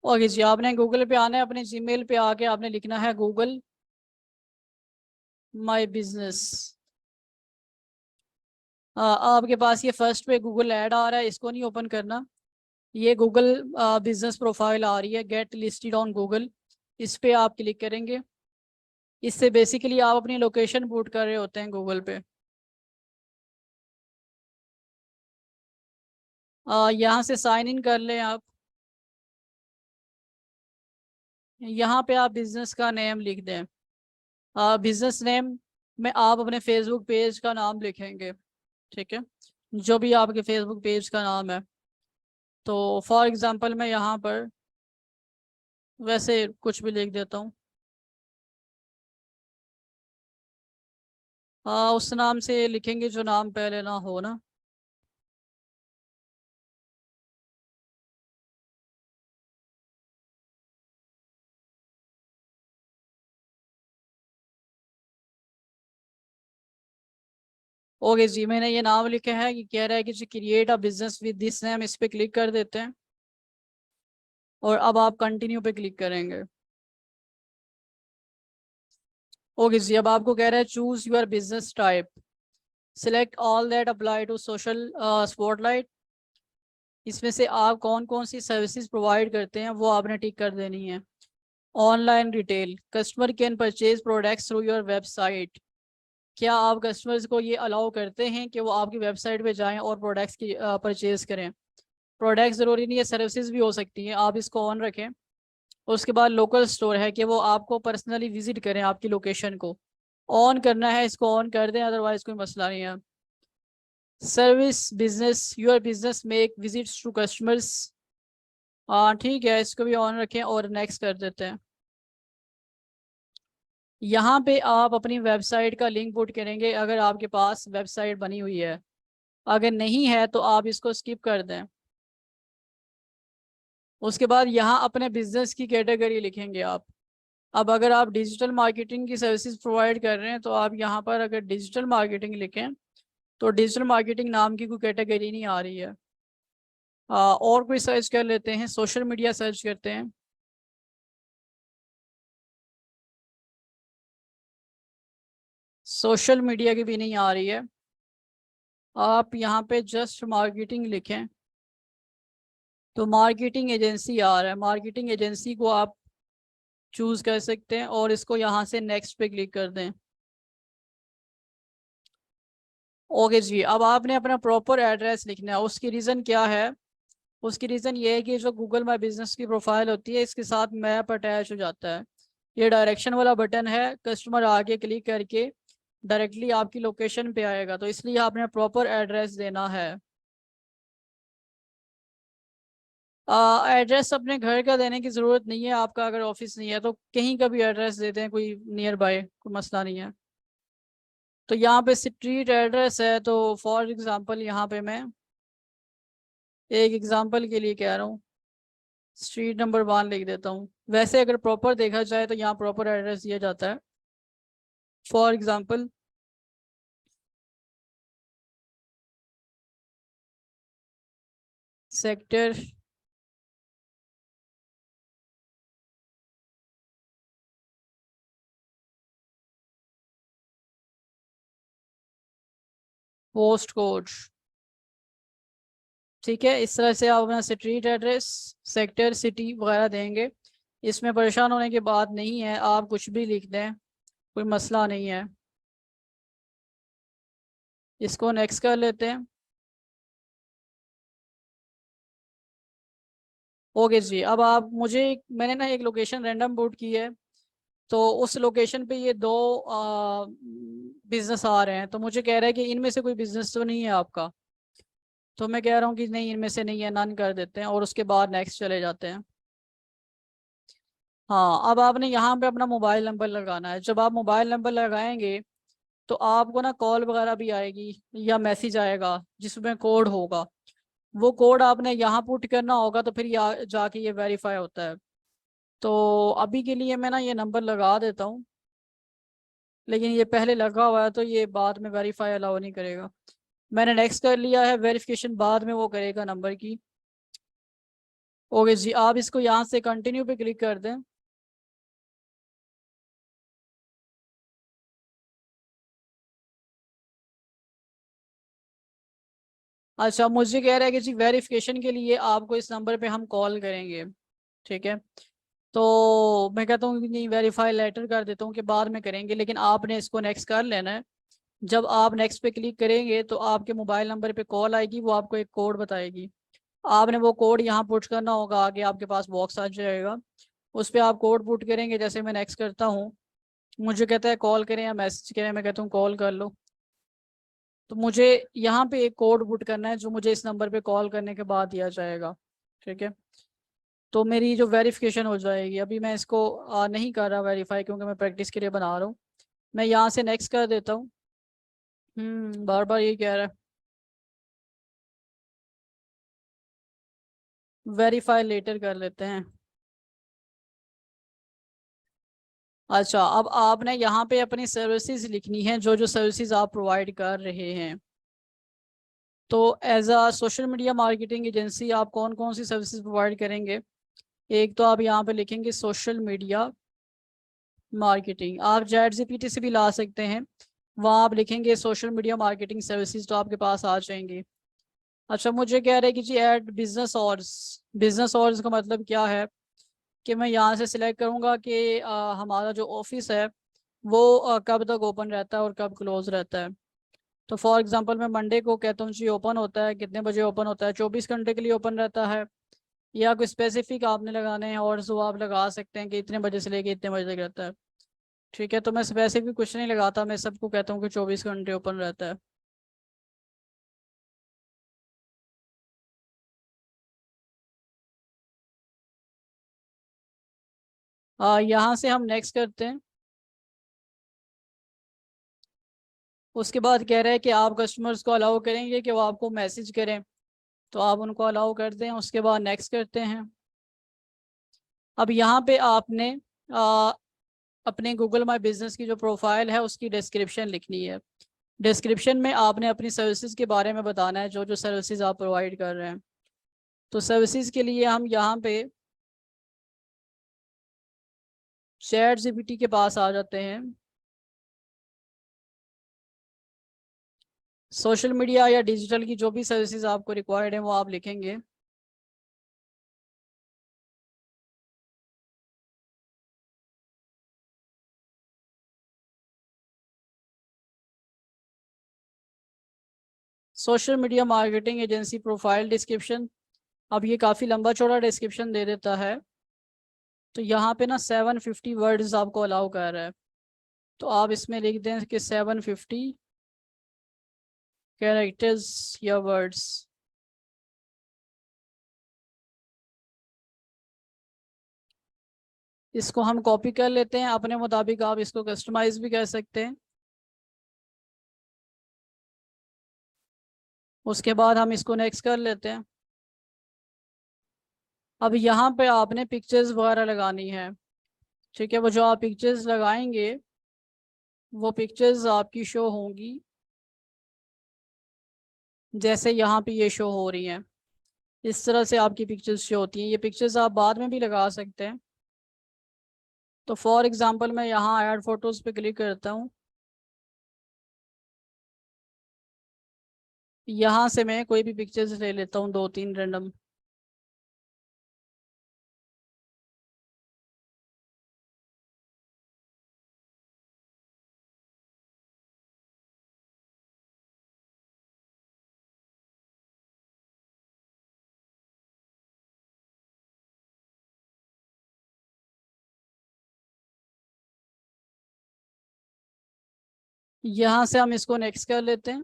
Okay जी, आपने Google पे आना है, अपने जीमेल पे आके आपने लिखना है गूगल माई बिजनेस। आपके पास ये फर्स्ट पे गूगल ऐड आ रहा है, इसको नहीं ओपन करना। ये गूगल बिजनेस प्रोफाइल आ रही है, गेट लिस्टेड ऑन गूगल, इस पे आप क्लिक करेंगे। इससे बेसिकली आप अपनी लोकेशन पुट कर रहे होते हैं गूगल पे। यहाँ से साइन इन कर लें आप। यहाँ पे आप बिजनेस का नेम लिख दें। बिजनेस नेम में आप अपने फेसबुक पेज का नाम लिखेंगे, ठीक है, जो भी आपके फेसबुक पेज का नाम है। तो फॉर एग्जांपल मैं यहाँ पर वैसे कुछ भी लिख देता हूँ। उस नाम से लिखेंगे जो नाम पहले ना हो ना। ओके जी, मैंने ये नाम लिखा है, कि कह रहा है कि जी create a business with this name, इस पे क्लिक कर देते हैं। और अब आप कंटिन्यू पे क्लिक करेंगे। ओके जी, अब आपको कह रहा है choose your business type, select all that apply to social spotlight. इसमें से आप कौन कौन सी सर्विसेज प्रोवाइड करते हैं वो आपने टिक कर देनी है। Online retail, customer can purchase products through your website. क्या आप कस्टमर्स को ये अलाउ करते हैं कि वो आपकी वेबसाइट पे जाएं और प्रोडक्ट्स की परचेज करें। प्रोडक्ट ज़रूरी नहीं है, सर्विसेज भी हो सकती हैं, आप इसको ऑन रखें। उसके बाद लोकल स्टोर है, कि वो आपको पर्सनली विजिट करें आपकी लोकेशन को। ऑन करना है, इसको ऑन कर दें, अदरवाइज कोई मसला नहीं है। Service business, your business make visits to customers. हाँ ठीक है, इसको भी ऑन रखें और नेक्स्ट कर देते हैं। यहाँ पे आप अपनी वेबसाइट का लिंक पुट करेंगे अगर आपके पास वेबसाइट बनी हुई है। अगर नहीं है तो आप इसको स्किप कर दें। उसके बाद यहाँ अपने बिजनेस की कैटेगरी लिखेंगे आप। अब अगर आप डिजिटल मार्केटिंग की सर्विसेज प्रोवाइड कर रहे हैं तो आप यहाँ पर अगर डिजिटल मार्केटिंग लिखें तो डिजिटल मार्केटिंग नाम की कोई कैटेगरी नहीं आ रही है। और कोई सर्च कर लेते हैं, सोशल मीडिया सर्च करते हैं। सोशल मीडिया की भी नहीं आ रही है। आप यहाँ पे जस्ट मार्केटिंग लिखें तो मार्केटिंग एजेंसी आ रहा है, मार्केटिंग एजेंसी को आप चूज कर सकते हैं और इसको यहाँ से नेक्स्ट पे क्लिक कर दें। ओके जी, अब आपने अपना प्रॉपर एड्रेस लिखना है। उसकी रीज़न क्या है? उसकी रीज़न ये है कि जो गूगल माई बिजनेस की प्रोफाइल होती है इसके साथ मैप अटैच हो जाता है। ये डायरेक्शन वाला बटन है, कस्टमर आके क्लिक करके डायरेक्टली आपकी लोकेशन पे आएगा, तो इसलिए आपने प्रॉपर एड्रेस देना है। एड्रेस अपने घर का देने की ज़रूरत नहीं है, आपका अगर ऑफिस नहीं है तो कहीं का भी एड्रेस देते हैं, कोई नियर बाय, कोई मसला नहीं है। तो यहाँ पे स्ट्रीट एड्रेस है, तो फॉर एग्जांपल यहाँ पे मैं एक एग्जांपल के लिए कह रहा हूँ, स्ट्रीट नंबर 1 लिख देता हूँ। वैसे अगर प्रॉपर देखा जाए तो यहाँ प्रॉपर एड्रेस दिया जाता है। For example sector post code, ठीक है, इस तरह से आप अपना स्ट्रीट एड्रेस, सेक्टर, सिटी वगैरह देंगे। इसमें परेशान होने की बात नहीं है, आप कुछ भी लिख दें, कोई मसला नहीं है। इसको नेक्स्ट कर लेते हैं। ओके जी, अब आप मुझे मैंने ना एक लोकेशन रैंडम पुट की है, तो उस लोकेशन पे ये दो बिजनेस आ रहे हैं, तो मुझे कह रहा है कि इनमें से कोई बिजनेस तो नहीं है आपका। तो मैं कह रहा हूँ कि नहीं, इनमें से नहीं है, नन कर देते हैं और उसके बाद नेक्स्ट चले जाते हैं। हाँ, अब आपने यहाँ पे अपना मोबाइल नंबर लगाना है। जब आप मोबाइल नंबर लगाएंगे तो आपको ना कॉल वगैरह भी आएगी या मैसेज आएगा जिसमें कोड होगा। वो कोड आपने यहाँ पुट करना होगा, तो फिर जाके ये वेरीफाई होता है। तो अभी के लिए मैं ना ये नंबर लगा देता हूँ, लेकिन ये पहले लगा हुआ है तो ये बाद में वेरीफाई अलाउ नहीं करेगा। मैंने नेक्स्ट कर लिया है, वेरिफिकेशन बाद में वो करेगा नंबर की। ओके जी, आप इसको यहाँ से कंटिन्यू पे क्लिक कर दें। अच्छा, मुझे कह रहा है कि जी वेरिफिकेशन के लिए आपको इस नंबर पे हम कॉल करेंगे, ठीक है। तो मैं कहता हूँ कि नहीं, वेरीफाई लेटर कर देता हूँ कि बाद में करेंगे, लेकिन आपने इसको नेक्स्ट कर लेना है। जब आप नेक्स्ट पे क्लिक करेंगे तो आपके मोबाइल नंबर पे कॉल आएगी, वो आपको एक कोड बताएगी। आपने वो कोड यहाँ पुट करना होगा, आगे आपके पास बॉक्स आ जाएगा, उस पर आप कोड पुट करेंगे। जैसे मैं नेक्स्ट करता हूँ, मुझे कहता है कॉल करें या मैसेज करें, मैं कहता हूँ कॉल कर लो। तो मुझे यहाँ पे एक कोड पुट करना है जो मुझे इस नंबर पे कॉल करने के बाद दिया जाएगा, ठीक है। तो मेरी जो वेरिफिकेशन हो जाएगी, अभी मैं इसको नहीं कर रहा वेरीफाई, क्योंकि मैं प्रैक्टिस के लिए बना रहा हूँ। मैं यहाँ से नेक्स्ट कर देता हूँ। बार बार ये कह रहा है, वेरीफाई लेटर कर लेते हैं। अच्छा, अब आपने यहाँ पे अपनी सर्विसेज लिखनी है, जो जो सर्विसेज आप प्रोवाइड कर रहे हैं। तो as a social media marketing agency आप कौन कौन सी सर्विसेज प्रोवाइड करेंगे। एक तो आप यहाँ पे लिखेंगे सोशल मीडिया मार्केटिंग, आप चैट जीपीटी से भी ला सकते हैं। वहाँ आप लिखेंगे सोशल मीडिया मार्केटिंग सर्विसेज, तो आपके पास आ जाएंगे। अच्छा, मुझे कह रहे हैं कि जी ऐड बिजनेस ऑर्स। बिजनेस ऑर्स का मतलब क्या है कि मैं यहाँ से सिलेक्ट करूँगा कि हमारा जो ऑफिस है वो कब तक ओपन रहता है और कब क्लोज रहता है। तो फॉर एग्जांपल मैं मंडे को कहता हूँ जी ओपन होता है, कितने बजे ओपन होता है, 24 घंटे के लिए ओपन रहता है, या कोई स्पेसिफिक आपने लगाने हैं और जो आप लगा सकते हैं कि इतने बजे से लेके इतने बजे तक रहता है। ठीक है, तो मैं स्पेसिफिक कुछ नहीं लगाता, मैं सबको कहता हूँ कि 24 घंटे ओपन रहता है। यहाँ से हम नेक्स्ट करते हैं। उसके बाद कह रहे हैं कि आप कस्टमर्स को अलाउ करेंगे कि वो आपको मैसेज करें, तो आप उनको अलाउ कर दें। उसके बाद नेक्स्ट करते हैं। अब यहाँ पे आपने आ, अपने गूगल माई बिजनेस की जो प्रोफाइल है उसकी डिस्क्रिप्शन लिखनी है। डिस्क्रिप्शन में आपने अपनी सर्विसेज के बारे में बताना है, जो जो सर्विसेज आप प्रोवाइड कर रहे हैं। तो सर्विसेज के लिए हम यहाँ पे चैट जीपीटी के पास आ जाते हैं। सोशल मीडिया या डिजिटल की जो भी सर्विसेज आपको रिक्वायर्ड है वो आप लिखेंगे। Social media marketing agency profile description. अब ये काफ़ी लंबा चौड़ा डिस्क्रिप्शन दे देता है, तो यहाँ पे ना 750 वर्ड्स आपको अलाउ कर रहा है। तो आप इसमें लिख दें कि 750 कैरेक्टर्स या वर्ड्स। इसको हम कॉपी कर लेते हैं अपने मुताबिक, आप इसको कस्टमाइज भी कर सकते हैं। उसके बाद हम इसको नेक्स्ट कर लेते हैं। अब यहाँ पे आपने पिक्चर्स वगैरह लगानी है, ठीक है। वो जो आप पिक्चर्स लगाएंगे वो पिक्चर्स आपकी शो होंगी, जैसे यहाँ पे ये शो हो रही हैं। इस तरह से आपकी पिक्चर्स शो होती हैं। ये पिक्चर्स आप बाद में भी लगा सकते हैं। तो फॉर एग्जांपल मैं यहाँ ऐड फोटोज पे क्लिक करता हूँ। यहाँ से मैं कोई भी पिक्चर्स ले लेता हूँ, दो तीन रैंडम। यहाँ से हम इसको नेक्स्ट कर लेते हैं।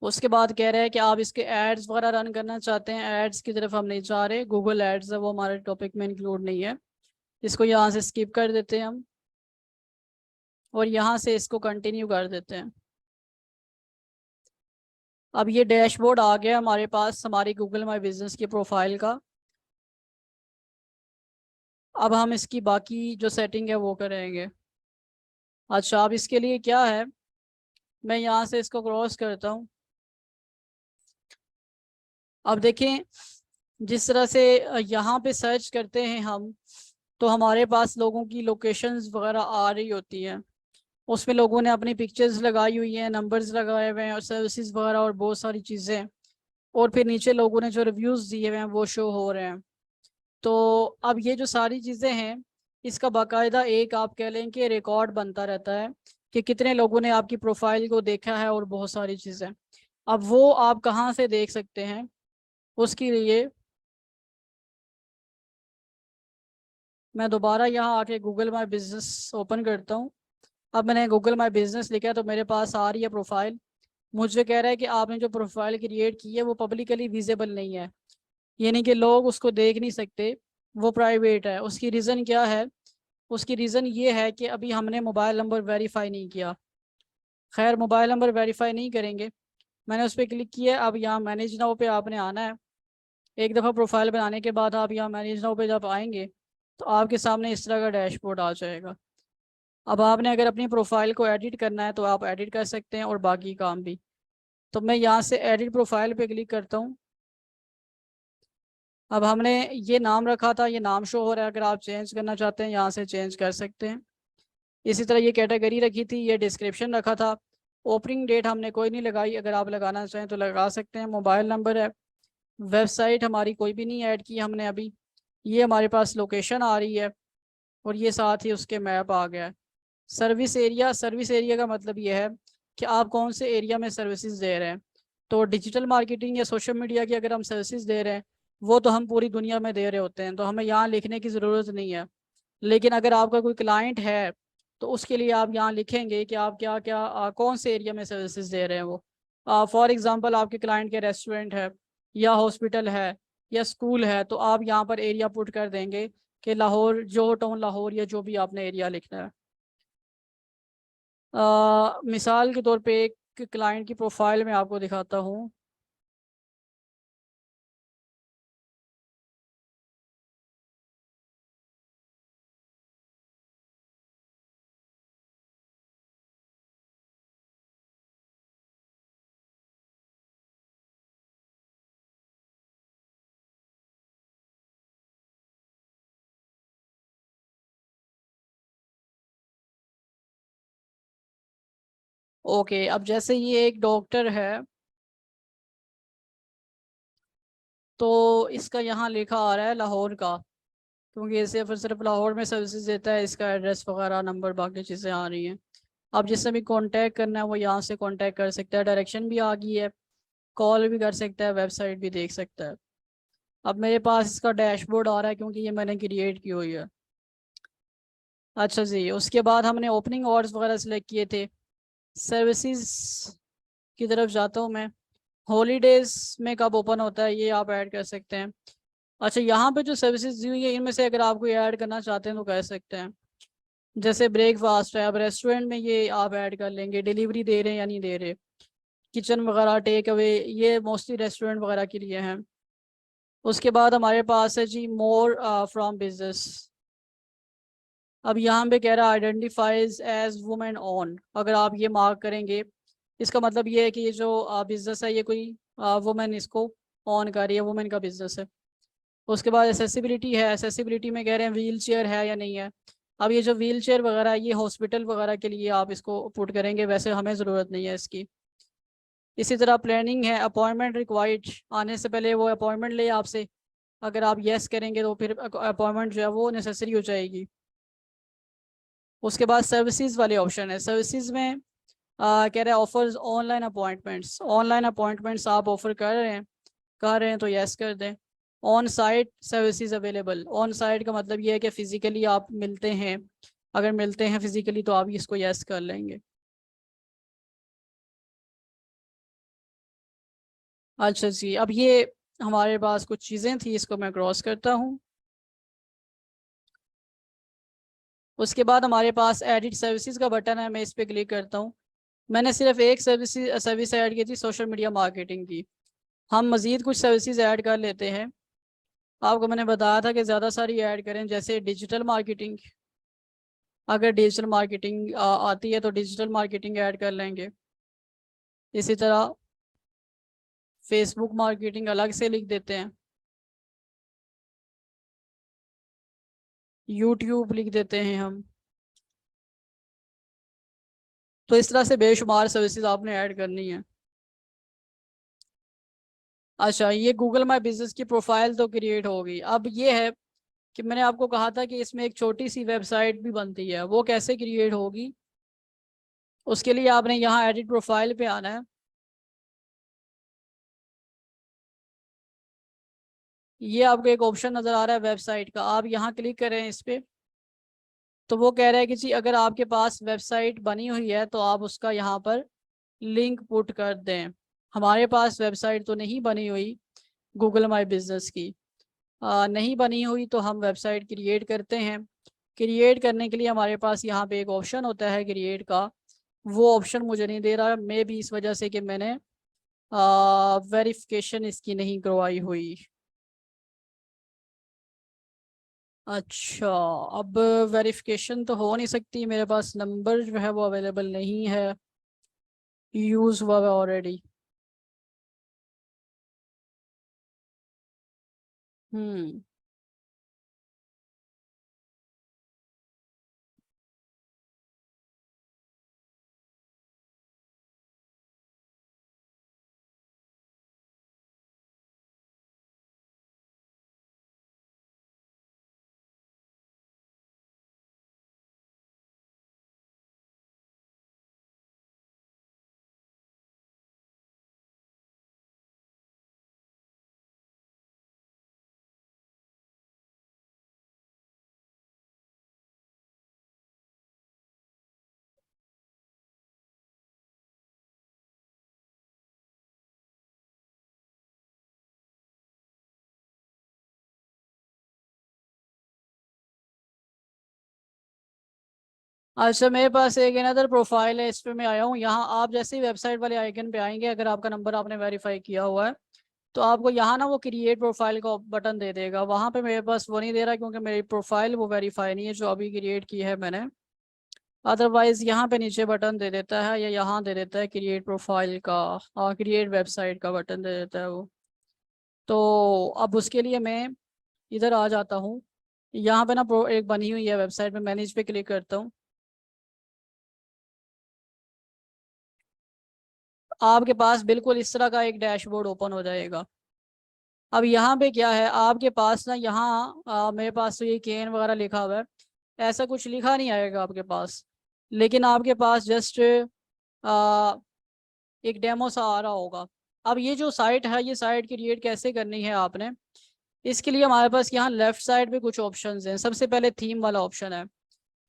उसके बाद कह रहे हैं कि आप इसके एड्स वगैरह रन करना चाहते हैं। एड्स की तरफ हम नहीं जा रहे, गूगल एड्स है वो हमारे टॉपिक में इंक्लूड नहीं है। इसको यहाँ से स्किप कर देते हैं हम, और यहाँ से इसको कंटिन्यू कर देते हैं। अब ये डैशबोर्ड आ गया हमारे पास हमारी गूगल माई बिजनेस की प्रोफाइल का। अब हम इसकी बाकी जो सेटिंग है वो करेंगे। अच्छा, अब इसके लिए क्या है, मैं यहाँ से इसको क्रॉस करता हूँ। अब देखें, जिस तरह से यहाँ पे सर्च करते हैं हम, तो हमारे पास लोगों की लोकेशंस वगैरह आ रही होती हैं। उसमें लोगों ने अपनी पिक्चर्स लगाई हुई हैं, नंबर्स लगाए हुए हैं और सर्विसेज वगैरह और बहुत सारी चीज़ें। और फिर नीचे लोगों ने जो रिव्यूज़ दिए हुए हैं वो शो हो रहे हैं। तो अब ये जो सारी चीज़ें हैं, इसका बाकायदा एक आप कह लें कि रिकॉर्ड बनता रहता है कि कितने लोगों ने आपकी प्रोफाइल को देखा है और बहुत सारी चीज़ें। अब वो आप कहाँ से देख सकते हैं, उसके लिए मैं दोबारा यहाँ आके गूगल माई बिजनेस ओपन करता हूँ। अब मैंने गूगल माई बिजनेस लिखा तो मेरे पास आ रही है प्रोफाइल। मुझे कह रहा है कि आपने जो प्रोफाइल क्रिएट की है वो पब्लिकली विजिबल नहीं है, यानी कि लोग उसको देख नहीं सकते, वो प्राइवेट है। उसकी रीज़न क्या है? उसकी रीज़न ये है कि अभी हमने मोबाइल नंबर वेरीफाई नहीं किया। खैर, मोबाइल नंबर वेरीफाई नहीं करेंगे। मैंने उस पर क्लिक किया। अब यहाँ मैनेज नाउ पे आपने आना है। एक दफ़ा प्रोफाइल बनाने के बाद आप यहाँ मैनेज नाउ पे जब आएंगे तो आपके सामने इस तरह का डैशबोर्ड आ जाएगा। अब आपने अगर अपनी प्रोफाइल को एडिट करना है तो आप एडिट कर सकते हैं और बाकी काम भी। तो मैं यहाँ से एडिट प्रोफाइल पे क्लिक करता हूँ। अब हमने ये नाम रखा था, ये नाम शो हो रहा है। अगर आप चेंज करना चाहते हैं यहाँ से चेंज कर सकते हैं। इसी तरह ये कैटेगरी रखी थी, ये डिस्क्रिप्शन रखा था। ओपनिंग डेट हमने कोई नहीं लगाई, अगर आप लगाना चाहें तो लगा सकते हैं। मोबाइल नंबर है। वेबसाइट हमारी कोई भी नहीं ऐड की हमने अभी। ये हमारे पास लोकेशन आ रही है और ये साथ ही उसके मैप आ गया है। सर्विस एरिया, सर्विस एरिया का मतलब ये है कि आप कौन से एरिया में सर्विसेज दे रहे हैं। तो डिजिटल मार्केटिंग या सोशल मीडिया की अगर हम सर्विसेज दे रहे हैं, वो तो हम पूरी दुनिया में दे रहे होते हैं, तो हमें यहाँ लिखने की ज़रूरत नहीं है। लेकिन अगर आपका कोई क्लाइंट है तो उसके लिए आप यहाँ लिखेंगे कि आप क्या क्या कौन से एरिया में सर्विसेज दे रहे हैं वो। फॉर एग्जांपल, आपके क्लाइंट के रेस्टोरेंट है या हॉस्पिटल है या स्कूल है, तो आप यहाँ पर एरिया पुट कर देंगे कि लाहौर, जो टाउन लाहौर, या जो भी आपने एरिया लिखना है। मिसाल के तौर पे एक क्लाइंट की प्रोफाइल मैं आपको दिखाता हूँ। ओके, अब जैसे ये एक डॉक्टर है तो इसका यहाँ लिखा आ रहा है लाहौर का, क्योंकि ऐसे फिर सिर्फ लाहौर में सर्विसेज देता है। इसका एड्रेस वगैरह, नंबर, बाकी चीज़ें आ रही हैं। अब जिससे भी कांटेक्ट करना है वो यहाँ से कांटेक्ट कर सकता है। डायरेक्शन भी आ गई है, कॉल भी कर सकता है, वेबसाइट भी देख सकता है। अब मेरे पास इसका डैशबोर्ड आ रहा है क्योंकि ये मैंने क्रिएट की हुई है। अच्छा जी, उसके बाद हमने ओपनिंग आवर्स वगैरह सेलेक्ट किए थे। सर्विसेज की तरफ जाता हूँ मैं। हॉलीडेज में कब ओपन होता है ये आप ऐड कर सकते हैं। अच्छा, यहाँ पे जो सर्विसेज दी हुई है इनमें से अगर आप कोई ऐड करना चाहते हैं तो कर सकते हैं। जैसे ब्रेकफास्ट है, अब रेस्टोरेंट में ये आप ऐड कर लेंगे, डिलीवरी दे रहे हैं या नहीं दे रहे। किचन वगैरह, टेक अवे, ये मोस्टली रेस्टोरेंट वगैरह के लिए हैं। उसके बाद हमारे पास है जी मोर फ्रॉम बिजनेस। अब यहाँ पे कह रहा है आइडेंटिफाइज एज वुमेन ओन। अगर आप ये मार्क करेंगे, इसका मतलब ये है कि ये जो बिजनेस है ये कोई वुमेन इसको ऑन कर रही है, वुमेन का बिजनेस है। उसके बाद एसेसिबिलिटी है। एसेसिबिलिटी में कह रहे हैं व्हील चेयर है या नहीं है। अब ये जो व्हील चेयर वगैरह है ये हॉस्पिटल वगैरह के लिए आप इसको पुट करेंगे, वैसे हमें ज़रूरत नहीं है इसकी। इसी तरह प्लानिंग है, अपॉइंटमेंट रिक्वायर्ड, आने से पहले वो अपॉइंटमेंट ले आपसे। अगर आप येस करेंगे तो फिर अपॉइंटमेंट जो है वो नेसेसरी हो जाएगी। उसके बाद सर्विसेज वाले ऑप्शन है। सर्विसेज में कह रहे हैं offers online appointments. Online appointments आप ऑफर कर रहे हैं तो येस कर दें। On site services available. On site का मतलब ये है कि फ़िज़िकली आप मिलते हैं। अगर मिलते हैं फ़िज़िकली तो आप इसको येस कर लेंगे। अच्छा जी, अब ये हमारे पास कुछ चीज़ें थी, इसको मैं क्रॉस करता हूँ। उसके बाद हमारे पास एडिट सर्विसेज का बटन है, मैं इस पर क्लिक करता हूँ। मैंने सिर्फ एक सर्विस ऐड की थी, सोशल मीडिया मार्केटिंग की। हम मज़ीद कुछ सर्विसेज ऐड कर लेते हैं। आपको मैंने बताया था कि ज़्यादा सारी ऐड करें, जैसे डिजिटल मार्केटिंग। अगर डिजिटल मार्केटिंग आती है तो डिजिटल मार्केटिंग ऐड कर लेंगे। इसी तरह फेसबुक मार्केटिंग अलग से लिख देते हैं, यूट्यूब लिख देते हैं हम। तो इस तरह से बेशुमार सर्विसेज आपने ऐड करनी है। अच्छा, ये गूगल माई बिजनेस की प्रोफाइल तो क्रिएट हो गई। अब ये है कि मैंने आपको कहा था कि इसमें एक छोटी सी वेबसाइट भी बनती है, वो कैसे क्रिएट होगी? उसके लिए आपने यहाँ एडिट प्रोफाइल पे आना है। ये आपको एक ऑप्शन नजर आ रहा है वेबसाइट का, आप यहाँ क्लिक करें इस पे। तो वो कह रहा है कि जी अगर आपके पास वेबसाइट बनी हुई है तो आप उसका यहाँ पर लिंक पुट कर दें। हमारे पास वेबसाइट तो नहीं बनी हुई गूगल माई बिजनेस की। नहीं बनी हुई तो हम वेबसाइट क्रिएट करते हैं। क्रिएट करने के लिए हमारे पास यहाँ पे एक ऑप्शन होता है क्रिएट का, वो ऑप्शन मुझे नहीं दे रहा, मे भी इस वजह से कि मैंने वेरिफिकेशन इसकी नहीं करवाई हुई। अच्छा, अब वेरिफिकेशन तो हो नहीं सकती, मेरे पास नंबर जो है वो अवेलेबल नहीं है, यूज हुआ है ऑलरेडी। हम्म। अच्छा, मेरे पास एक अनदर प्रोफाइल है, इस पे मैं आया हूँ। यहाँ आप जैसे ही वेबसाइट वाले आइकन पे आएंगे, अगर आपका नंबर आपने वेरीफाई किया हुआ है तो आपको यहाँ ना वो क्रिएट प्रोफाइल का बटन दे देगा। वहाँ पे मेरे पास वो नहीं दे रहा क्योंकि मेरी प्रोफाइल वो वेरीफाई नहीं है जो अभी क्रिएट की है मैंने। अदरवाइज यहाँ पे नीचे बटन दे देता है या यहाँ दे देता है क्रिएट प्रोफाइल का, क्रिएट वेबसाइट का बटन दे देता है वो। तो अब उसके लिए मैं इधर आ जाता हूँ। यहाँ पे ना एक बनी हुई है वेबसाइट में, मैनेज पे क्लिक करता हूँ। आपके पास बिल्कुल इस तरह का एक डैशबोर्ड ओपन हो जाएगा। अब यहाँ पे क्या है आपके पास ना, यहाँ मेरे पास तो ये केन वगैरह लिखा हुआ है, ऐसा कुछ लिखा नहीं आएगा आपके पास। लेकिन आपके पास जस्ट एक डेमो सा आ रहा होगा। अब ये जो साइट है, ये साइट क्रिएट कैसे करनी है आपने, इसके लिए हमारे पास यहाँ लेफ्ट साइड पे कुछ ऑप्शंस हैं। सबसे पहले थीम वाला ऑप्शन है।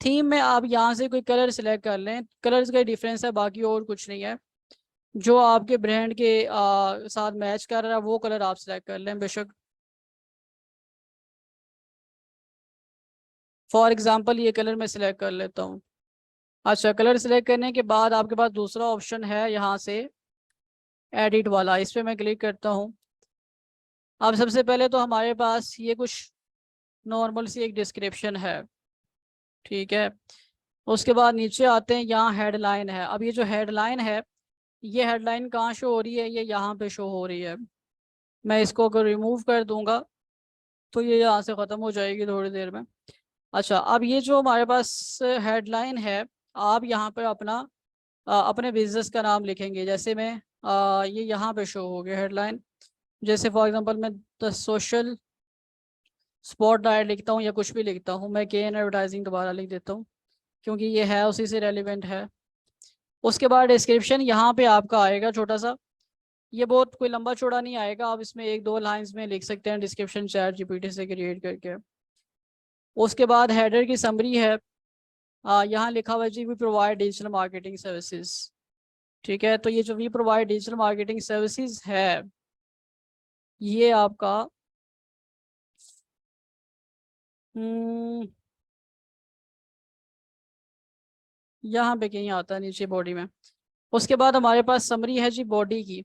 थीम में आप यहाँ से कोई कलर सिलेक्ट कर लें, कलर्स का डिफरेंस है, बाकी और कुछ नहीं है। जो आपके ब्रांड के साथ मैच कर रहा है वो कलर आप सिलेक्ट कर लें बेशक। फॉर एग्जांपल ये कलर मैं सिलेक्ट कर लेता हूँ। अच्छा, कलर सिलेक्ट करने के बाद आपके पास दूसरा ऑप्शन है यहाँ से एडिट वाला, इस पे मैं क्लिक करता हूँ। अब सबसे पहले तो हमारे पास ये कुछ नॉर्मल सी एक डिस्क्रिप्शन है, ठीक है। उसके बाद नीचे आते हैं, यहाँ हेडलाइन है। अब ये जो हेडलाइन है, ये हेडलाइन कहाँ शो हो रही है, ये यहाँ पे शो हो रही है। मैं इसको अगर रिमूव कर दूंगा तो ये यहाँ से ख़त्म हो जाएगी थोड़ी देर में। अच्छा, अब ये जो हमारे पास हेडलाइन है, आप यहाँ पर अपना अपने बिजनेस का नाम लिखेंगे। जैसे मैं ये यहाँ पे शो हो गया हेडलाइन, जैसे फॉर एग्जांपल मैं द सोशल स्पॉट डाइट लिखता हूँ या कुछ भी लिखता हूँ, मैं के एन एडवर्टाइजिंग दोबारा लिख देता हूँ क्योंकि ये है उसी से रेलिवेंट है। उसके बाद डिस्क्रिप्शन यहाँ पे आपका आएगा छोटा सा, ये बहुत कोई लंबा चौड़ा नहीं आएगा, आप इसमें एक दो लाइंस में लिख सकते हैं डिस्क्रिप्शन चैट जीपीटी से क्रिएट करके। उसके बाद हेडर की समरी है, यहाँ लिखा हुआ है जी we provide digital marketing services. ठीक है, तो ये जो we provide digital marketing services है, ये आपका यहाँ पे कहीं आता है नीचे बॉडी में। उसके बाद हमारे पास समरी है जी बॉडी की।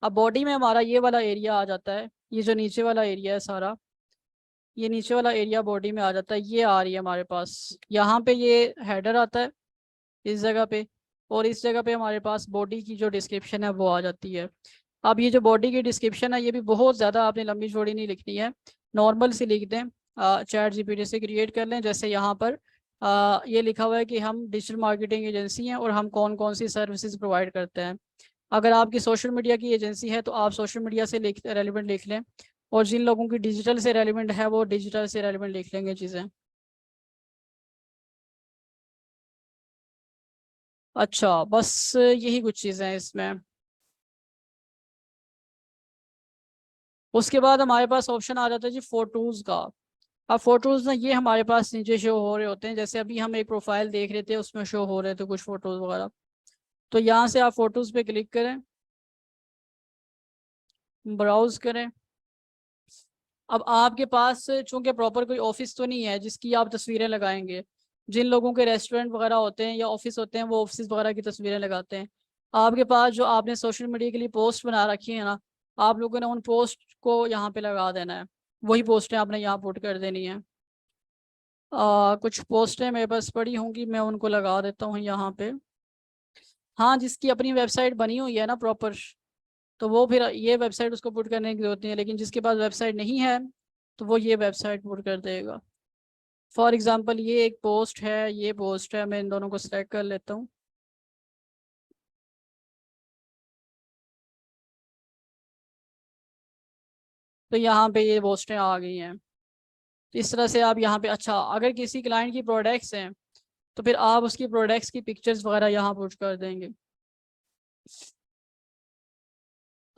अब बॉडी में हमारा ये वाला एरिया आ जाता है, ये जो नीचे वाला एरिया है सारा, ये नीचे वाला एरिया बॉडी में आ जाता है। ये आ रही है हमारे पास, यहाँ पे ये हेडर आता है इस जगह पे, और इस जगह पे हमारे पास बॉडी की जो डिस्क्रिप्शन है वो आ जाती है। अब ये जो बॉडी की डिस्क्रिप्शन है ये भी बहुत ज़्यादा आपने लंबी चौड़ी नहीं लिखनी है, नॉर्मल सी लिख दें, चैट जीपीटी से क्रिएट कर लें। जैसे यहाँ पर ये लिखा हुआ है कि हम डिजिटल मार्केटिंग एजेंसी हैं और हम कौन कौन सी सर्विसेज प्रोवाइड करते हैं। अगर आपकी सोशल मीडिया की एजेंसी है तो आप सोशल मीडिया से रेलिवेंट लिख लें, और जिन लोगों की डिजिटल से रेलिवेंट है वो डिजिटल से रेलिवेंट लिख लेंगे चीज़ें। अच्छा, बस यही कुछ चीज़ें हैं इसमें। उसके बाद हमारे पास ऑप्शन आ जाता है जी फोटोज़ का। अब फोटोज़ ना ये हमारे पास नीचे शो हो रहे होते हैं, जैसे अभी हम एक प्रोफाइल देख रहे थे उसमें शो हो रहे थे कुछ फ़ोटोज़ वगैरह। तो यहाँ से आप फोटोज़ पे क्लिक करें, ब्राउज़ करें। अब आपके पास चूंकि प्रॉपर कोई ऑफिस तो नहीं है जिसकी आप तस्वीरें लगाएंगे। जिन लोगों के रेस्टोरेंट वगैरह होते हैं या ऑफिस होते हैं वो ऑफिस वगैरह की तस्वीरें लगाते हैं। आपके पास जो आपने सोशल मीडिया के लिए पोस्ट बना रखी है ना, आप लोगों ने उन पोस्ट को यहाँ पे लगा देना है। वही पोस्टें आपने यहाँ पुट कर देनी है। कुछ पोस्टें मेरे पास पड़ी होंगी, मैं उनको लगा देता हूँ यहाँ पे। हाँ, जिसकी अपनी वेबसाइट बनी हुई है ना प्रॉपर, तो वो फिर ये वेबसाइट उसको पुट करने की जरूरत नहीं है, लेकिन जिसके पास वेबसाइट नहीं है तो वो ये वेबसाइट पुट कर देगा। फॉर एग्जांपल ये एक पोस्ट है, ये पोस्ट है, मैं इन दोनों को सिलेक्ट कर लेता हूँ। तो यहाँ पे ये पोस्टें आ गई हैं। तो इस तरह से आप यहाँ पे, अच्छा अगर किसी क्लाइंट की प्रोडक्ट्स हैं तो फिर आप उसकी प्रोडक्ट्स की पिक्चर्स वगैरह यहाँ पुट कर देंगे।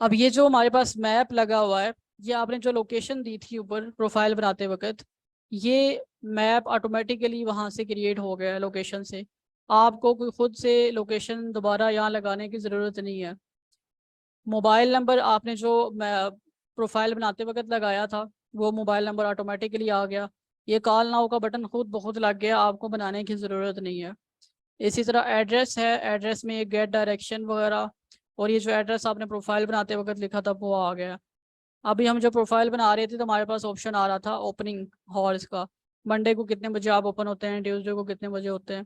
अब ये जो हमारे पास मैप लगा हुआ है, ये आपने जो लोकेशन दी थी ऊपर प्रोफाइल बनाते वक्त, ये मैप ऑटोमेटिकली वहाँ से क्रिएट हो गया है लोकेशन से। आपको कोई खुद से लोकेशन दोबारा यहाँ लगाने की ज़रूरत नहीं है। मोबाइल नंबर आपने जो प्रोफाइल बनाते वक्त लगाया था वो मोबाइल नंबर ऑटोमेटिकली आ गया। ये कॉल नाउ का बटन खुद ब खुद लग गया, आपको बनाने की ज़रूरत नहीं है। इसी तरह एड्रेस है, एड्रेस में ये गेट डायरेक्शन वगैरह, और ये जो एड्रेस आपने प्रोफाइल बनाते वक्त लिखा था वो आ गया। अभी हम जो प्रोफाइल बना रहे थे तो हमारे पास ऑप्शन आ रहा था ओपनिंग हॉर्स का, मंडे को कितने बजे आप ओपन होते हैं, ट्यूसडे को कितने बजे होते हैं।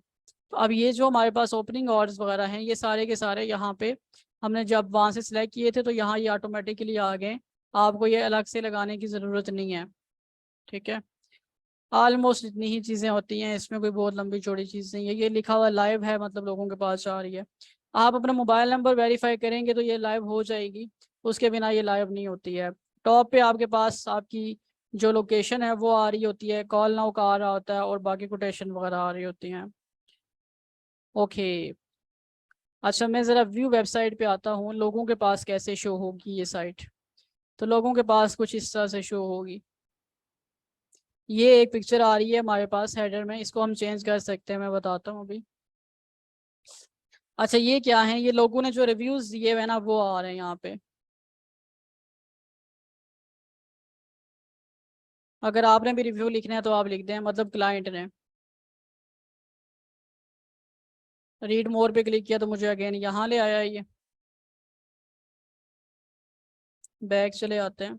तो अब ये जो हमारे पास ओपनिंग आवर्स वगैरह हैं ये सारे के सारे यहाँ पे हमने जब वहाँ से सिलेक्ट किए थे तो यहाँ ये ऑटोमेटिकली आ गए। आपको ये अलग से लगाने की ज़रूरत नहीं है। ठीक है, ऑलमोस्ट इतनी ही चीज़ें होती हैं, इसमें कोई बहुत लंबी चौड़ी चीज़ नहीं है। ये लिखा हुआ लाइव है मतलब लोगों के पास जा रही है। आप अपना मोबाइल नंबर वेरीफाई करेंगे तो ये लाइव हो जाएगी, उसके बिना ये लाइव नहीं होती है। टॉप पे आपके पास आपकी जो लोकेशन है वो आ रही होती है, कॉल नाउ का आ रहा होता है, और बाकी कोटेशन वगैरह आ रही होती हैं। ओके, अच्छा मैं ज़रा व्यू वेबसाइट पे आता हूँ, लोगों के पास कैसे शो होगी ये साइट। तो लोगों के पास कुछ इस तरह से शो होगी। ये एक पिक्चर आ रही है हमारे पास हेडर में, इसको हम चेंज कर सकते हैं, मैं बताता हूँ अभी। अच्छा ये क्या है, ये लोगों ने जो रिव्यूज दिए हुए ना वो आ रहे हैं यहाँ पे। अगर आपने भी रिव्यू लिखना है तो आप लिख दें, मतलब क्लाइंट ने। रीड मोर पे क्लिक किया तो मुझे अगेन यहाँ ले आया ये। बैक चले आते हैं।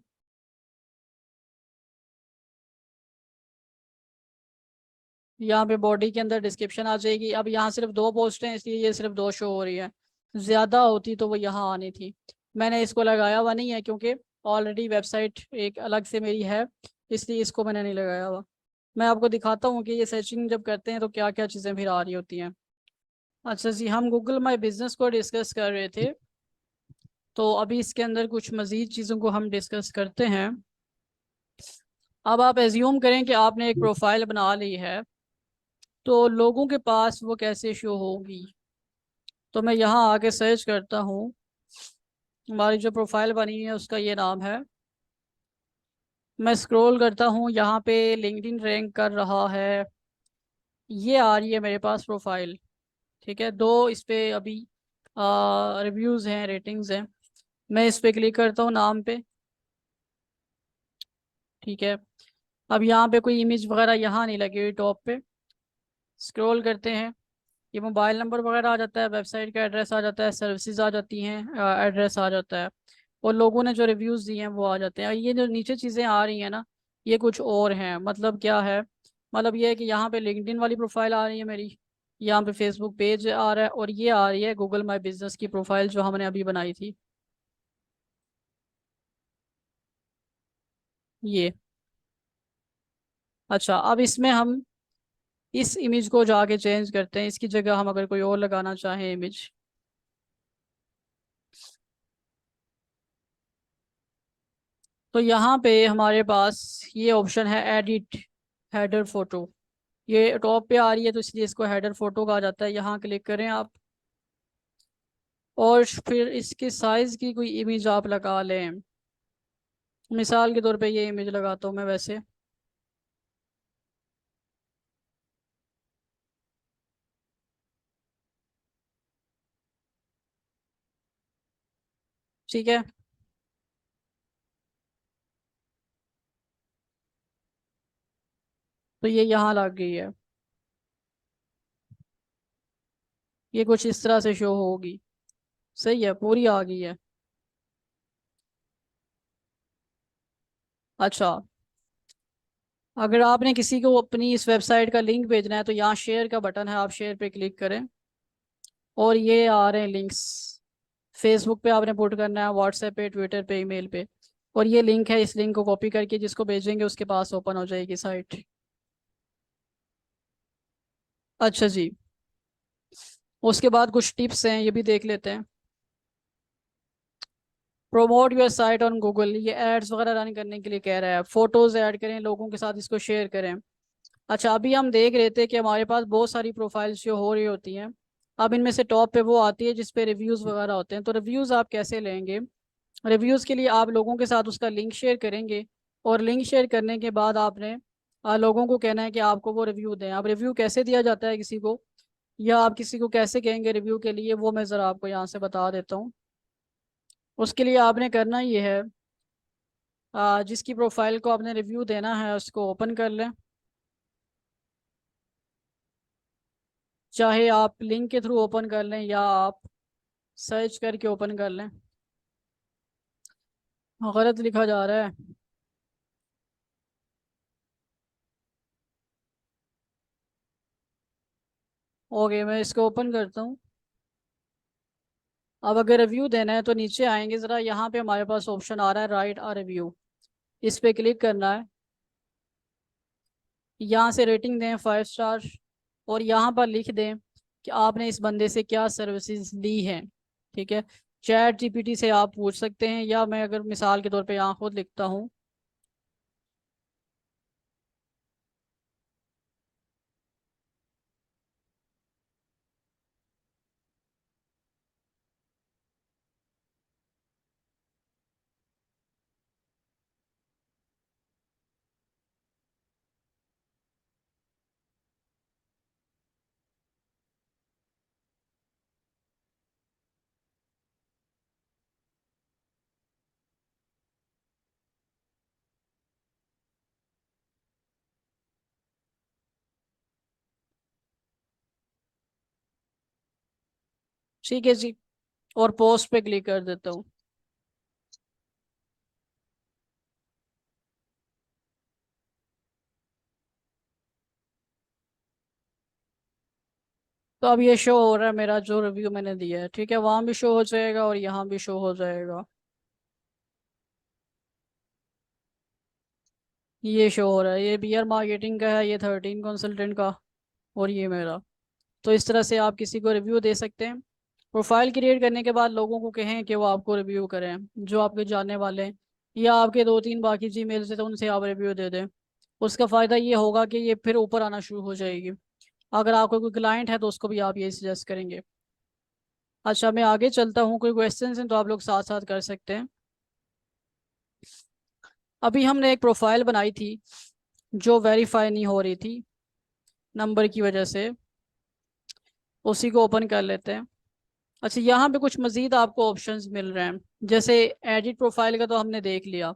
यहाँ पे बॉडी के अंदर डिस्क्रिप्शन आ जाएगी। अब यहाँ सिर्फ दो पोस्ट हैं इसलिए ये सिर्फ दो शो हो रही है, ज़्यादा होती तो वो यहाँ आनी थी। मैंने इसको लगाया हुआ नहीं है क्योंकि ऑलरेडी वेबसाइट एक अलग से मेरी है, इसलिए इसको मैंने नहीं लगाया हुआ। मैं आपको दिखाता हूँ कि ये सर्चिंग जब करते हैं तो क्या क्या चीज़ें फिर आ रही होती हैं। अच्छा जी, हम गूगल माई बिजनेस को डिस्कस कर रहे थे, तो अभी इसके अंदर कुछ मज़ीद चीज़ों को हम डिस्कस करते हैं। अब आप एज्यूम करें कि आपने एक प्रोफाइल बना ली है, तो लोगों के पास वो कैसे शो होगी। तो मैं यहाँ आके सर्च करता हूँ, हमारी जो प्रोफाइल बनी है उसका ये नाम है। मैं स्क्रॉल करता हूँ, यहाँ पे लिंक्डइन रैंक कर रहा है, ये आ रही है मेरे पास प्रोफाइल। ठीक है, दो इस पे अभी रिव्यूज़ हैं, रेटिंग्स हैं। मैं इस पे क्लिक करता हूँ नाम पे। ठीक है, अब यहाँ पे कोई इमेज वगैरह यहाँ नहीं लगी हुई टॉप पे। स्क्रॉल करते हैं, ये मोबाइल नंबर वगैरह आ जाता है, वेबसाइट का एड्रेस आ जाता है, सर्विसेज आ जाती हैं, एड्रेस आ जाता है, और लोगों ने जो रिव्यूज़ दिए हैं वो आ जाते हैं। और ये जो नीचे चीज़ें आ रही हैं ना, ये कुछ और हैं। मतलब क्या है, मतलब ये है कि यहाँ पे लिंक्डइन वाली प्रोफाइल आ रही है मेरी, यहाँ पे फेसबुक पेज आ रहा है, और ये आ रही है गूगल माई बिजनेस की प्रोफाइल जो हमने अभी बनाई थी। ये। अच्छा, अब इसमें हम इस इमेज को जाके चेंज करते हैं, इसकी जगह हम अगर कोई और लगाना चाहें इमेज। तो यहाँ पे हमारे पास ये ऑप्शन है एडिट हेडर फोटो। ये टॉप पे आ रही है तो इसलिए इसको हेडर फोटो कहा जाता है। यहाँ क्लिक करें आप, और फिर इसके साइज की कोई इमेज आप लगा लें। मिसाल के तौर पे ये इमेज लगाता हूँ मैं वैसे। ठीक है, तो ये यहाँ लग गई है। ये कुछ इस तरह से शो होगी। सही है, पूरी आ गई है। अच्छा, अगर आपने किसी को अपनी इस वेबसाइट का लिंक भेजना है तो यहाँ शेयर का बटन है, आप शेयर पे क्लिक करें और ये आ रहे हैं लिंक्स। फेसबुक पे आपने पुट करना है, व्हाट्सएप पे, ट्विटर पे, ईमेल पे। और ये लिंक है, इस लिंक को कॉपी करके जिसको भेजेंगे उसके पास ओपन हो जाएगी साइट। अच्छा जी, उसके बाद कुछ टिप्स हैं, ये भी देख लेते हैं। Promote your site on Google, ये एड्स वगैरह रन करने के लिए कह रहा है। फोटोज ऐड करें, लोगों के साथ इसको शेयर करें। अच्छा, अभी हम देख रहे थे कि हमारे पास बहुत सारी प्रोफाइल्स जो हो रही होती हैं। अब इनमें से टॉप पे वो आती है जिस पे रिव्यूज़ वगैरह होते हैं। तो रिव्यूज़ आप कैसे लेंगे? रिव्यूज़ के लिए आप लोगों के साथ उसका लिंक शेयर करेंगे, और लिंक शेयर करने के बाद आपने लोगों को कहना है कि आपको वो रिव्यू दें। अब रिव्यू कैसे दिया जाता है किसी को, या आप किसी को कैसे कहेंगे रिव्यू के लिए, वो मैं ज़रा आपको यहाँ से बता देता हूँ। उसके लिए आपने करना ये है, जिसकी प्रोफाइल को आपने रिव्यू देना है उसको ओपन कर लें। चाहे आप लिंक के थ्रू ओपन कर लें या आप सर्च करके ओपन कर लें। गलत लिखा जा रहा है। ओके, मैं इसको ओपन करता हूँ। अब अगर रिव्यू देना है तो नीचे आएंगे ज़रा, यहाँ पे हमारे पास ऑप्शन आ रहा है राइट आ रिव्यू। इस पे क्लिक करना है। यहाँ से रेटिंग दें 5 स्टार, और यहाँ पर लिख दें कि आपने इस बंदे से क्या सर्विसेज ली हैं। ठीक है, चैट जीपीटी से आप पूछ सकते हैं, या मैं अगर मिसाल के तौर पे यहाँ खुद लिखता हूँ। ठीक है जी, और पोस्ट पे क्लिक कर देता हूँ। तो अब ये शो हो रहा है मेरा जो रिव्यू मैंने दिया है। ठीक है, वहाँ भी शो हो जाएगा और यहाँ भी शो हो जाएगा। ये शो हो रहा है, ये बीआर मार्केटिंग का है, ये 13 कंसल्टेंट का, और ये मेरा। तो इस तरह से आप किसी को रिव्यू दे सकते हैं। प्रोफाइल क्रिएट करने के बाद लोगों को कहें कि वो आपको रिव्यू करें, जो आपके जानने वाले हैं, या आपके 2-3 बाकी जीमेल से, तो उनसे आप रिव्यू दे दें। उसका फ़ायदा ये होगा कि ये फिर ऊपर आना शुरू हो जाएगी। अगर आपका कोई क्लाइंट है तो उसको भी आप ये सजेस्ट करेंगे। अच्छा, मैं आगे चलता हूँ, कोई क्वेश्चन हैं तो आप लोग साथ साथ कर सकते हैं। अभी हमने एक प्रोफाइल बनाई थी जो वेरीफाई नहीं हो रही थी नंबर की वजह से। उसी को ओपन कर लेते हैं। अच्छा, यहाँ पे कुछ मज़ीद आपको ऑप्शंस मिल रहे हैं। जैसे एडिट प्रोफाइल का तो हमने देख लिया।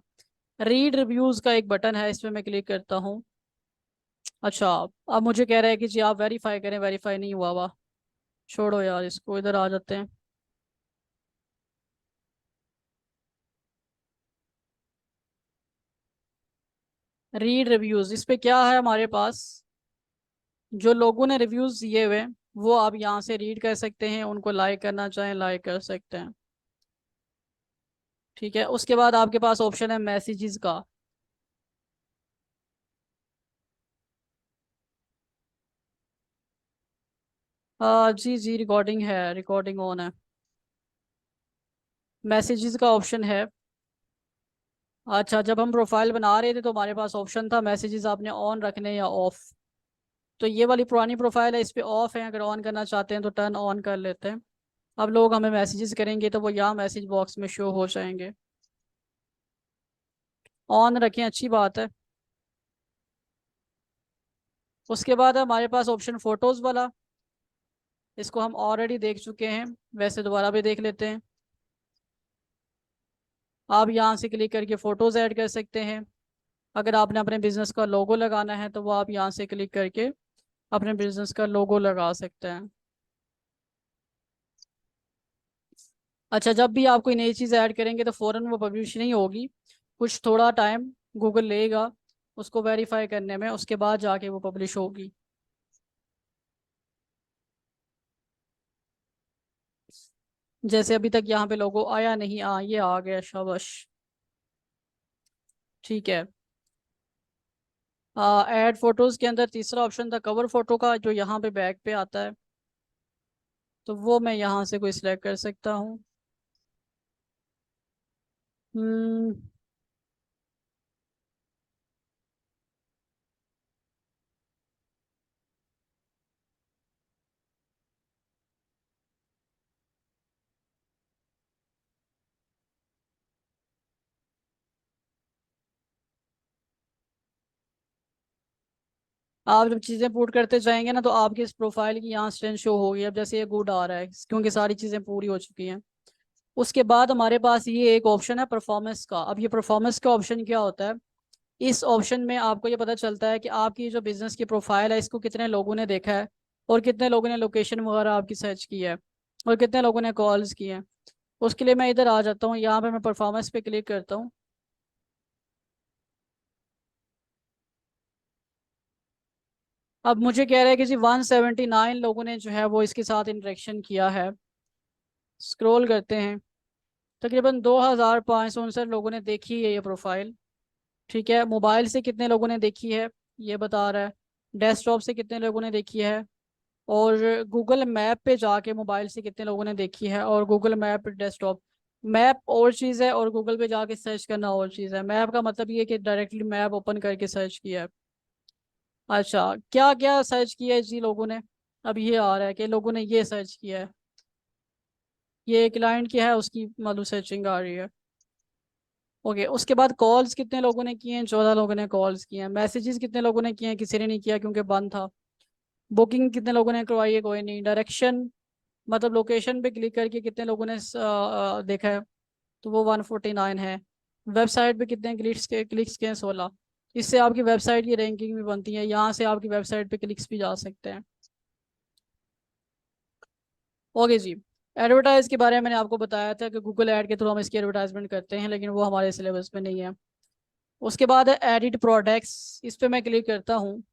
रीड रिव्यूज़ का एक बटन है, इस पर मैं क्लिक करता हूँ। अच्छा, अब मुझे कह रहा है कि जी आप वेरीफाई करें, वेरीफाई नहीं हुआ हुआ। छोड़ो यार, इसको इधर आ जाते हैं। रीड रिव्यूज़, इस पे क्या है हमारे पास, जो लोगों ने रिव्यूज़ दिए हुए हैं वो आप यहाँ से रीड कर सकते हैं, उनको लाइक करना चाहें लाइक कर सकते हैं। ठीक है, उसके बाद आपके पास ऑप्शन है मैसेजेस का। जी जी, रिकॉर्डिंग है, रिकॉर्डिंग ऑन है। मैसेजेस का ऑप्शन है। अच्छा, जब हम प्रोफाइल बना रहे थे तो हमारे पास ऑप्शन था मैसेजेस आपने ऑन रखने या ऑफ। तो ये वाली पुरानी प्रोफाइल है, इस पे ऑफ है, अगर ऑन करना चाहते हैं तो टर्न ऑन कर लेते हैं। अब लोग हमें मैसेजेस करेंगे तो वो यहाँ मैसेज बॉक्स में शो हो जाएंगे। ऑन रखें, अच्छी बात है। उसके बाद हमारे पास ऑप्शन फोटोज़ वाला, इसको हम ऑलरेडी देख चुके हैं, वैसे दोबारा भी देख लेते हैं। आप यहाँ से क्लिक करके फ़ोटोज़ ऐड कर सकते हैं। अगर आपने अपने बिजनेस का लोगो लगाना है तो वो आप यहाँ से क्लिक करके अपने बिजनेस का लोगो लगा सकते हैं। अच्छा, जब भी आप कोई नई चीज़ ऐड करेंगे तो फ़ौरन वो पब्लिश नहीं होगी, कुछ थोड़ा टाइम गूगल लेगा उसको वेरीफाई करने में, उसके बाद जाके वो पब्लिश होगी। जैसे अभी तक यहाँ पे लोगो आया नहीं, ये आ गया, शाबाश। ठीक है। ऐड फोटोज़ के अंदर तीसरा ऑप्शन था कवर फोटो का, जो यहाँ पे बैक पे आता है, तो वो मैं यहाँ से कोई सिलेक्ट कर सकता हूँ। हम्म। आप जब चीज़ें पुट करते जाएंगे ना तो आपकी इस प्रोफाइल की यहाँ स्ट्रेंथ शो होगी। अब जैसे ये गुड आ रहा है क्योंकि सारी चीज़ें पूरी हो चुकी हैं। उसके बाद हमारे पास ये एक ऑप्शन है परफॉर्मेंस का। अब ये परफॉर्मेंस का ऑप्शन क्या होता है? इस ऑप्शन में आपको ये पता चलता है कि आपकी जो बिजनेस की प्रोफाइल है इसको कितने लोगों ने देखा है, और कितने लोगों ने लोकेशन वगैरह आपकी सर्च की है, और कितने लोगों ने कॉल्स की हैं। उसके लिए मैं इधर आ जाता हूँ, यहाँ पे मैं परफॉर्मेंस पे क्लिक करता हूँ। अब मुझे कह रहा है कि जी 179 लोगों ने जो है वो इसके साथ इंटरेक्शन किया है। स्क्रॉल करते हैं, तकरीबन 2559 लोगों ने देखी है ये प्रोफाइल। ठीक है, मोबाइल से कितने लोगों ने देखी है ये बता रहा है, डेस्कटॉप से कितने लोगों ने देखी है, और गूगल मैप पे जाके मोबाइल से कितने लोगों ने देखी है, और गूगल मैप डेस्कटॉप। मैप और चीज़ है और गूगल पे जाके सर्च करना और चीज़ है। मैप का मतलब ये है कि डायरेक्टली मैप ओपन करके सर्च किया है। अच्छा, क्या क्या सर्च किया है जी लोगों ने? अब ये आ रहा है कि लोगों ने ये सर्च किया है, ये क्लाइंट की है उसकी मालूम सर्चिंग आ रही है। ओके, उसके बाद कॉल्स कितने लोगों ने किए हैं? 14 लोगों ने कॉल्स किए हैं। मैसेजेस कितने लोगों ने किए हैं? किसी ने नहीं किया क्योंकि बंद था। बुकिंग कितने लोगों ने करवाई है? कोई नहीं। डायरेक्शन मतलब लोकेशन पे क्लिक करके कितने लोगों ने देखा है? तो वो 149 है। वेबसाइट पे कितने क्लिक्स के हैं? 16। इससे आपकी वेबसाइट की रैंकिंग भी बनती है, यहाँ से आपकी वेबसाइट पे क्लिक्स भी जा सकते हैं। ओके जी। एडवर्टाइज के बारे में मैंने आपको बताया था कि गूगल ऐड के थ्रू हम इसकी एडवर्टाइजमेंट करते हैं, लेकिन वो हमारे सिलेबस में नहीं है। उसके बाद है एडिट प्रोडक्ट्स, इस पे मैं क्लिक करता हूँ।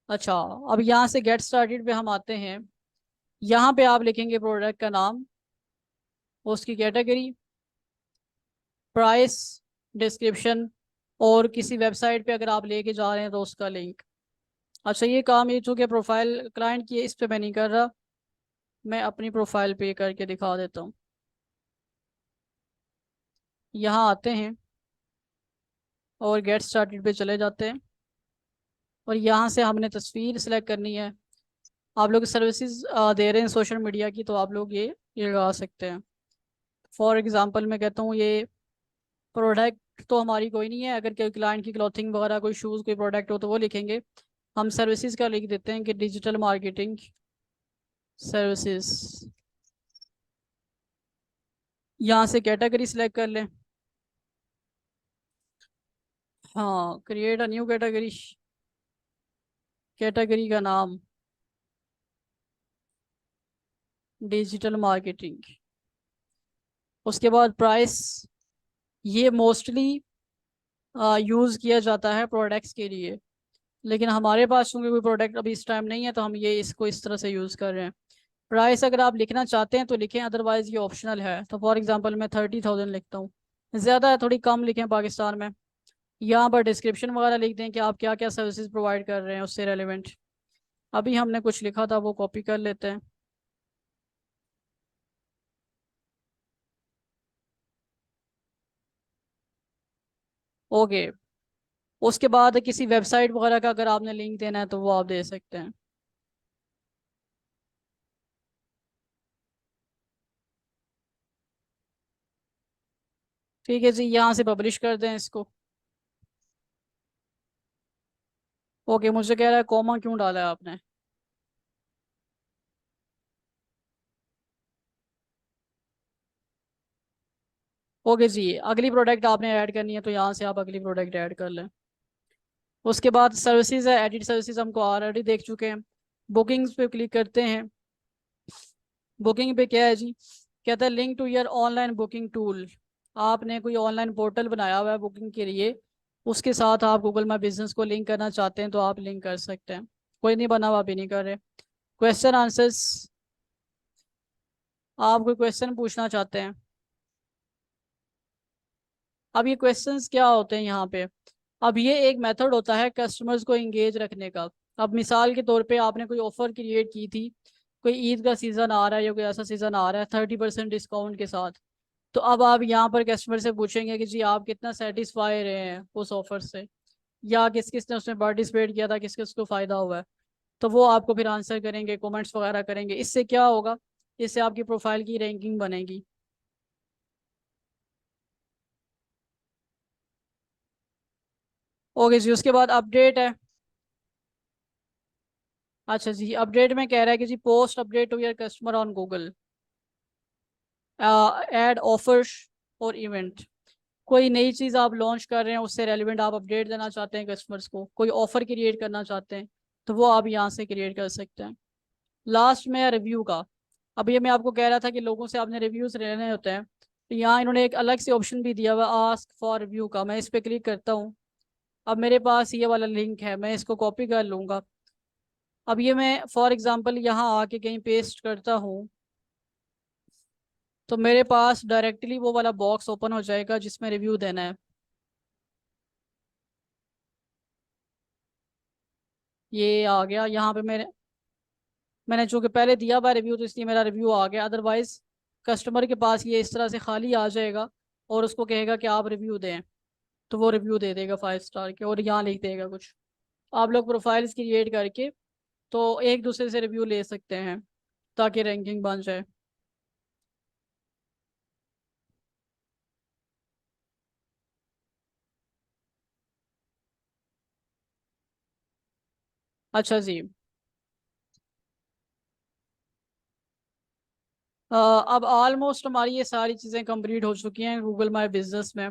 अच्छा, अब यहाँ से गेट स्टार्टेड पे हम आते हैं। यहाँ पे आप लिखेंगे प्रोडक्ट का नाम, उसकी कैटेगरी, प्राइस, डिस्क्रिप्शन, और किसी वेबसाइट पे अगर आप लेके जा रहे हैं तो उसका लिंक। अच्छा, ये काम ये चूँकि प्रोफाइल क्लाइंट की है, इस पे मैं नहीं कर रहा, मैं अपनी प्रोफाइल पे करके दिखा देता हूँ। यहाँ आते हैं और गेट स्टार्टेड पे चले जाते हैं, और यहाँ से हमने तस्वीर सेलेक्ट करनी है। आप लोग सर्विसेज दे रहे हैं सोशल मीडिया की, तो आप लोग ये लगा सकते हैं। फॉर एग्जांपल मैं कहता हूँ ये प्रोडक्ट तो हमारी कोई नहीं है, अगर कोई क्लाइंट की क्लॉथिंग वगैरह कोई शूज़ कोई प्रोडक्ट हो तो वो लिखेंगे। हम सर्विसेज का लिख देते हैं कि डिजिटल मार्केटिंग सर्विसेज। यहाँ से कैटेगरी सिलेक्ट कर लें। हाँ, create a new category, category का नाम डिजिटल मार्केटिंग। उसके बाद प्राइस, ये मोस्टली यूज़ किया जाता है प्रोडक्ट्स के लिए, लेकिन हमारे पास चूंकि कोई प्रोडक्ट अभी इस टाइम नहीं है तो हम ये इसको इस तरह से यूज़ कर रहे हैं। प्राइस अगर आप लिखना चाहते हैं तो लिखें, अदरवाइज ये ऑप्शनल है। तो फॉर एग्जांपल मैं 30,000 लिखता हूँ, ज़्यादा है थोड़ी कम लिखें पाकिस्तान में। यहाँ पर डिस्क्रिप्शन वगैरह लिख दें कि आप क्या क्या सर्विसेज प्रोवाइड कर रहे हैं उससे रेलिवेंट। अभी हमने कुछ लिखा था वो कॉपी कर लेते हैं। ओके। उसके बाद किसी वेबसाइट वगैरह का अगर आपने लिंक देना है तो वो आप दे सकते हैं। ठीक है जी, यहाँ से पब्लिश कर दें इसको। ओके, मुझे कह रहा है कॉमा क्यों डाला है आपने। ओके जी, अगली प्रोडक्ट आपने ऐड करनी है तो यहाँ से आप अगली प्रोडक्ट ऐड कर लें। उसके बाद सर्विसेज है, एडिट सर्विसेज हमको ऑलरेडी देख चुके हैं। बुकिंग्स पे क्लिक करते हैं। बुकिंग पे क्या है जी, कहता है link to your online booking tool. आपने कोई ऑनलाइन पोर्टल बनाया हुआ है बुकिंग के लिए, उसके साथ आप गूगल माई बिजनेस को लिंक करना चाहते हैं तो आप लिंक कर सकते हैं। कोई नहीं बना हुआ, अभी नहीं कर रहे। क्वेश्चन आंसर्स, आप कोई क्वेश्चन पूछना चाहते हैं। अब ये क्वेश्चंस क्या होते हैं यहाँ पे, अब ये एक मेथड होता है कस्टमर्स को इंगेज रखने का। अब मिसाल के तौर पे आपने कोई ऑफर क्रिएट की थी, कोई ईद का सीजन आ रहा है या कोई ऐसा सीजन आ रहा है 30% डिस्काउंट के साथ। तो अब आप यहाँ पर कस्टमर से पूछेंगे कि जी आप कितना सेटिस्फाई रहे हैं उस ऑफर से, या किस किस ने उसमें पार्टिसिपेट किया था, किस किस को फायदा हुआ है। तो वो आपको फिर आंसर करेंगे, कमेंट्स वगैरह करेंगे। इससे क्या होगा, इससे आपकी प्रोफाइल की रैंकिंग बनेगी। ओके जी, उसके बाद अपडेट है। अच्छा जी, अपडेट में कह रहा है कि जी post update to your customer on Google, add offers और इवेंट। कोई नई चीज़ आप लॉन्च कर रहे हैं, उससे रेलिवेंट आप अपडेट देना चाहते हैं कस्टमर्स को, कोई ऑफर क्रिएट करना चाहते हैं तो वो आप यहाँ से क्रिएट कर सकते हैं। लास्ट में है रिव्यू का। अब ये मैं आपको कह रहा था कि लोगों से आपने रिव्यूज लेने होते हैं, तो यहाँ इन्होंने एक अलग से ऑप्शन भी दिया हुआ आस्क फॉर रिव्यू का। मैं इस पर क्लिक करता हूँ। अब मेरे पास ये वाला लिंक है, मैं इसको कॉपी कर लूँगा। अब ये मैं फॉर एग्जांपल यहाँ आके कहीं पेस्ट करता हूँ तो मेरे पास डायरेक्टली वो वाला बॉक्स ओपन हो जाएगा जिसमें रिव्यू देना है। ये आ गया यहाँ पे। मैंने चूंकि पहले दिया हुआ रिव्यू तो इसलिए मेरा रिव्यू आ गया, अदरवाइज कस्टमर के पास ये इस तरह से खाली आ जाएगा और उसको कहेगा कि आप रिव्यू दें, तो वो रिव्यू दे देगा 5 स्टार के और यहाँ लिख देगा कुछ। आप लोग प्रोफाइल्स क्रिएट करके तो एक दूसरे से रिव्यू ले सकते हैं ताकि रैंकिंग बन जाए। अच्छा जी, अब ऑलमोस्ट हमारी ये सारी चीज़ें कंप्लीट हो चुकी हैं गूगल माई बिजनेस में।